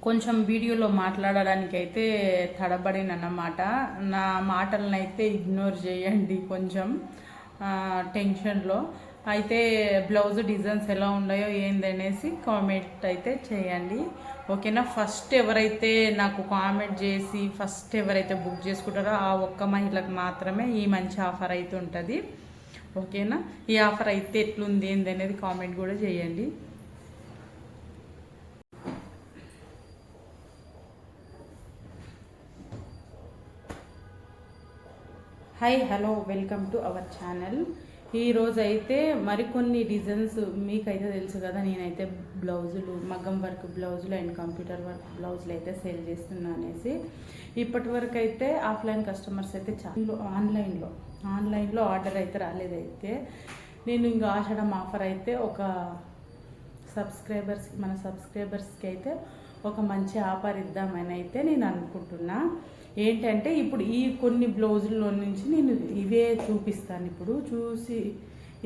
కొంచెం వీడియోలో మాట్లాడడానికి అయితే తడబడినన్నమాట. నా మాటలను అయితే ఇగ్నోర్ చేయండి కొంచెం టెన్షన్లో. అయితే బ్లౌజ్ డిజైన్స్ ఎలా ఉన్నాయో ఏందనేసి కామెంట్ అయితే చేయండి, ఓకేనా. ఫస్ట్ ఎవరైతే నాకు కామెంట్ చేసి ఫస్ట్ ఎవరైతే బుక్ చేసుకుంటారో ఆ ఒక్క మహిళకు మాత్రమే ఈ మంచి ఆఫర్ అయితే ఉంటుంది, ఓకేనా. ఈ ఆఫర్ అయితే ఎట్లుంది ఏంది అనేది కామెంట్ కూడా చేయండి. Hi hello welcome to our channel. ఈరోజు అయితే మరికొన్ని డిజైన్స్ మీకైతే తెలుసు కదా, నేనైతే బ్లౌజులు మగ్గం వర్క్ బ్లౌజులు అండ్ కంప్యూటర్ వర్క్ బ్లౌజులు అయితే సేల్ చేస్తున్నా అనేసి. ఇప్పటి వరకు అయితే ఆఫ్లైన్ కస్టమర్స్ అయితే చాలా ఆన్లైన్లో ఆర్డర్ అయితే రాలేదైతే నేను ఇంకా ఆషాఢం ఆఫర్ అయితే ఒక మన సబ్స్క్రైబర్స్కి అయితే ఒక మంచి ఆఫర్ ఇద్దామని అయితే నేను అనుకుంటున్నా. ఏంటంటే ఇప్పుడు ఈ కొన్ని బ్లౌజుల్లో నుంచి నేను ఇవే చూపిస్తాను,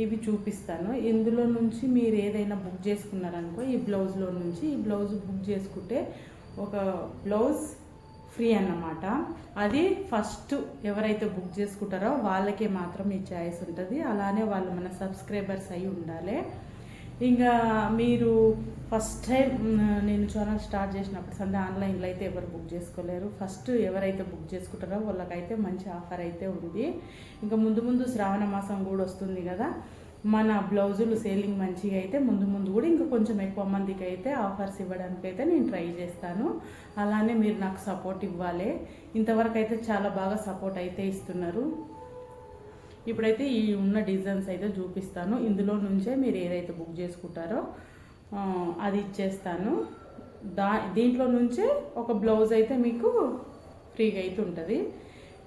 ఇవి చూపిస్తాను. ఇందులో నుంచి మీరు ఏదైనా బుక్ చేసుకున్నారనుకో, ఈ బ్లౌజ్లో నుంచి ఈ బ్లౌజ్ బుక్ చేసుకుంటే ఒక బ్లౌజ్ ఫ్రీ అన్నమాట. అది ఫస్ట్ ఎవరైతే బుక్ చేసుకుంటారో వాళ్ళకే మాత్రం ఈ చాయిస్ ఉంటుంది. అలానే వాళ్ళు మన సబ్స్క్రైబర్స్ అయి ఉండాలి. ఇంకా మీరు ఫస్ట్ టైం నేను ఛానల్ స్టార్ట్ చేసినప్పుడు సండే ఆన్లైన్లో అయితే ఎవరు బుక్ చేసుకోలేరు. ఫస్ట్ ఎవరైతే బుక్ చేసుకుంటారో వాళ్ళకైతే మంచి ఆఫర్ అయితే ఉంది. ఇంకా ముందు శ్రావణ మాసం కూడా వస్తుంది కదా, మన బ్లౌజులు సేలింగ్ మంచిగా అయితే ముందు కూడా ఇంకా కొంచెం ఎక్కువ మందికి అయితే ఆఫర్స్ ఇవ్వడానికి అయితే నేను ట్రై చేస్తాను. అలానే మీరు నాకు సపోర్ట్ ఇవ్వాలి. ఇంతవరకు అయితే చాలా బాగా సపోర్ట్ అయితే ఇస్తున్నారు. ఇప్పుడైతే ఈ ఉన్న డిజైన్స్ అయితే చూపిస్తాను. ఇందులో నుంచే మీరు ఏదైతే బుక్ చేసుకుంటారో అది ఇచ్చేస్తాను. దీంట్లో నుంచే ఒక బ్లౌజ్ అయితే మీకు ఫ్రీగా అయితే ఉంటుంది.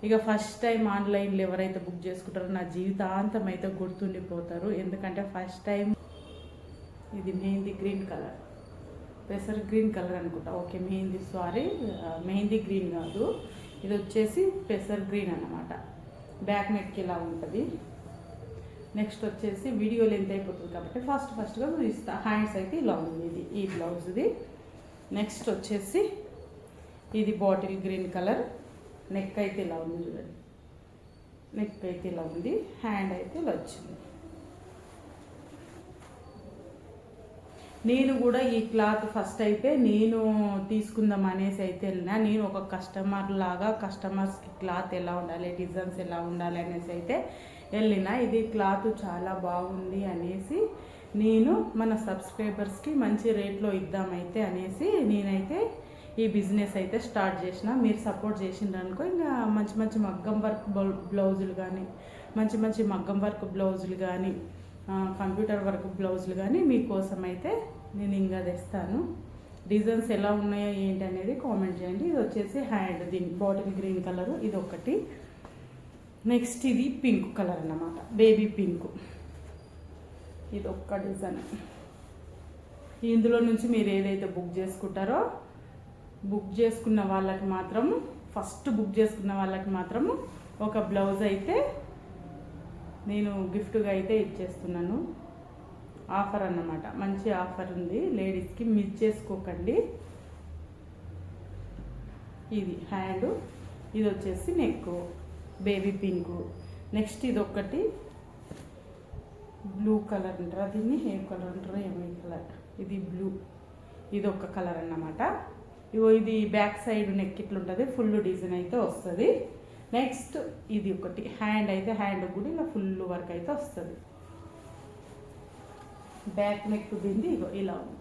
ఇక ఫస్ట్ టైం ఆన్లైన్లో ఎవరైతే బుక్ చేసుకుంటారో నా జీవితాంతం అయితే గుర్తుండిపోతారు. ఎందుకంటే ఫస్ట్ టైం ఇది మెహందీ గ్రీన్ కలర్, పెసర్ గ్రీన్ కలర్ అనుకుంటా. ఓకే, మెహందీ గ్రీన్ కాదు, ఇది వచ్చేసి పెసర్ గ్రీన్ అన్నమాట. బ్యాక్ నెక్కి ఇలా ఉంటుంది. నెక్స్ట్ వచ్చేసి వీడియో లెంత్ అయిపోతుంది కాబట్టి ఫస్ట్గా చూపిస్తా. హ్యాండ్స్ అయితే ఇలా ఉంది, ఇది ఈ బ్లౌజ్ది. నెక్స్ట్ వచ్చేసి ఇది బాటిల్ గ్రీన్ కలర్. నెక్ అయితే ఇలా ఉంది చూడండి, నెక్ అయితే ఇలా ఉంది. హ్యాండ్ అయితే ఇలా వచ్చింది. నేను కూడా ఈ క్లాత్ ఫస్ట్ అయితే నేను తీసుకుందాం అనేసి అయితే వెళ్ళినా. నేను ఒక కస్టమర్స్కి క్లాత్ ఎలా ఉండాలి, డిజైన్స్ ఎలా ఉండాలి అనేసి అయితే వెళ్ళిన. ఇది క్లాత్ చాలా బాగుంది అనేసి నేను మన సబ్స్క్రైబర్స్కి మంచి రేట్లో ఇద్దామైతే అనేసి నేనైతే ఈ బిజినెస్ అయితే స్టార్ట్ చేసిన. మీరు సపోర్ట్ చేసిండ్రనుకో ఇంకా మంచి మగ్గం వర్క్ బ్లౌజులు కానీ మంచి మగ్గం వర్క్ బ్లౌజులు కానీ కంప్యూటర్ వర్క్ బ్లౌజులు కానీ మీకోసం అయితే నేను ఇంకా తెస్తాను. డిజైన్స్ ఎలా ఉన్నాయో ఏంటి అనేది కామెంట్ చేయండి. ఇది వచ్చేసి హ్యాండ్, దీని బాటిల్ గ్రీన్ కలరు ఇది ఒకటి. నెక్స్ట్ ఇది పింక్ కలర్ అన్నమాట, బేబీ పింక్. ఇది ఒక్క డిజైన్. ఇందులో నుంచి మీరు ఏదైతే బుక్ చేసుకుంటారో బుక్ చేసుకున్న వాళ్ళకి మాత్రము ఫస్ట్ బుక్ చేసుకున్న వాళ్ళకి మాత్రము ఒక బ్లౌజ్ అయితే నేను గిఫ్ట్గా అయితే ఇచ్చేస్తున్నాను. ఆఫర్ అన్నమాట, మంచి ఆఫర్ ఉంది లేడీస్కి, మిస్ చేసుకోకండి. ఇది హ్యాండ్, ఇది వచ్చేసి నెక్ బేబీ పింక్. నెక్స్ట్ ఇది ఒకటి బ్లూ కలర్ అంటారా, దీన్ని ఏ కలర్ అంటారో ఏమో కలర్, ఇది బ్లూ. ఇది ఒక కలర్ అన్నమాట. ఇది బ్యాక్ సైడ్ నెక్ ఇట్లుంటుంది, ఫుల్ డిజైన్ అయితే వస్తుంది. నెక్స్ట్ ఇది ఒకటి హ్యాండ్ అయితే హ్యాండ్ కూడా ఇలా ఫుల్ వర్క్ అయితే వస్తుంది. బ్యాక్ నెక్ దీన్ని ఇగో ఇలా ఉంది.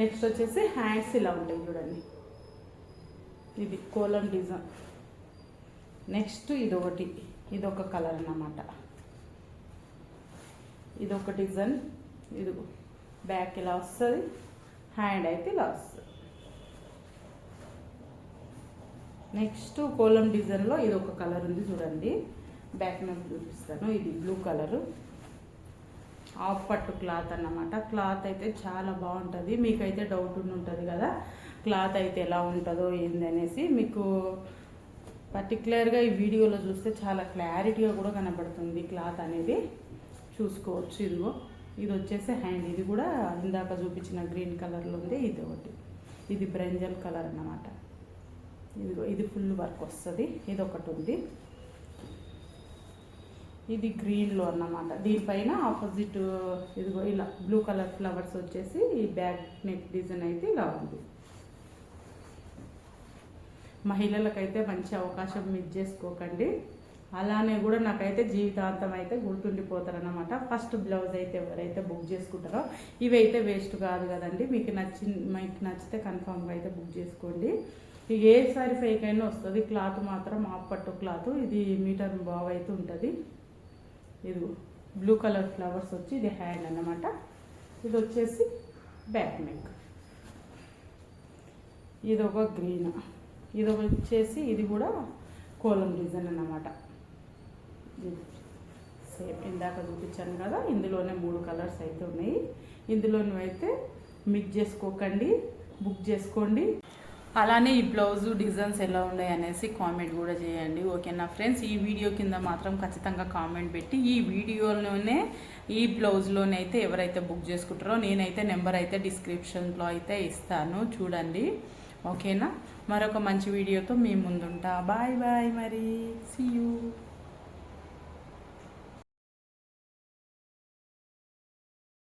నెక్స్ట్ వచ్చేసి హ్యాండ్స్ ఇలా ఉంటాయి చూడండి, ఇది కోలం డిజైన్. నెక్స్ట్ ఇది ఒక కలర్ అన్నమాట. ఇది ఒక డిజైన్, ఇది బ్యాక్ ఇలా వస్తుంది, హ్యాండ్ అయితే ఇలా వస్తుంది. నెక్స్ట్ కోలం డిజైన్లో ఇది ఒక కలర్ ఉంది చూడండి, బ్యాక్ నెక్ చూపిస్తాను. ఇది బ్లూ కలరు, ఆఫ్ పట్టు క్లాత్ అన్నమాట. క్లాత్ అయితే చాలా బాగుంటుంది. మీకైతే డౌట్ ఉంటుంది కదా క్లాత్ అయితే ఎలా ఉంటుందో ఏంది అనేసి. మీకు పర్టికులర్గా ఈ వీడియోలో చూస్తే చాలా క్లారిటీగా కూడా కనబడుతుంది క్లాత్ అనేది, చూసుకోవచ్చు. ఇది వచ్చేసి హ్యాండ్, ఇది కూడా ఇందాక చూపించిన గ్రీన్ కలర్లో ఉంది. ఇది ఒకటి ఇది బ్రెంజల్ కలర్ అన్నమాట. ఇదిగో ఇది ఫుల్ వర్క్ వస్తుంది. ఇది ఒకటి ఉంది, ఇది గ్రీన్లో అన్నమాట. దీనిపైన ఆపోజిట్ ఇదిగో ఇలా బ్లూ కలర్ ఫ్లవర్స్ వచ్చేసి ఈ బ్యాక్ నెక్ డిజైన్ అయితే ఇలా ఉంది. మహిళలకైతే మంచి అవకాశం మిస్ చేసుకోకండి. అలానే కూడా నాకైతే జీవితాంతం అయితే గుర్తుండిపోతారన్నమాట. ఫస్ట్ బ్లౌజ్ అయితే ఎవరైతే బుక్ చేసుకుంటారో ఇవి అయితే వేస్ట్ కాదు కదండి. మీకు నచ్చితే కన్ఫామ్గా అయితే బుక్ చేసుకోండి. ఇక ఏ సారీ ఫేక్ అయినా వస్తుంది. క్లాత్ మాత్రం ఆఫ్ పట్టు క్లాత్, ఇది మీటర్ బావ్ అయితే ఉంటుంది. ఇది బ్లూ కలర్ ఫ్లవర్స్ వచ్చి ఇది హ్యాండ్ అన్నమాట. ఇది వచ్చేసి బ్యాక్ నెక్. ఇది ఒక గ్రీన్, ఇది వచ్చేసి ఇది కూడా కోలం డిజైన్ అన్నమాట. సేమ్ ఇందాక చూపించాను కదా, ఇందులోనే 3 కలర్స్ అయితే ఉన్నాయి. ఇందులోనూ అయితే మిక్స్ చేసుకోకండి, బుక్ చేసుకోండి. అలానే ఈ బ్లౌజు డిజైన్స్ ఎలా ఉన్నాయి అనేసి కామెంట్ కూడా చేయండి. ఓకేనా ఫ్రెండ్స్, ఈ వీడియో కింద మాత్రం ఖచ్చితంగా కామెంట్ పెట్టి ఈ వీడియోలోనే ఈ బ్లౌజ్లోనే అయితే ఎవరైతే బుక్ చేసుకుంటారో నేనైతే నెంబర్ అయితే డిస్క్రిప్షన్లో అయితే ఇస్తాను, చూడండి. ఓకేనా, మరొక మంచి వీడియోతో మీ ముందుంటా. బాయ్ బాయ్, మరి సీ యూ.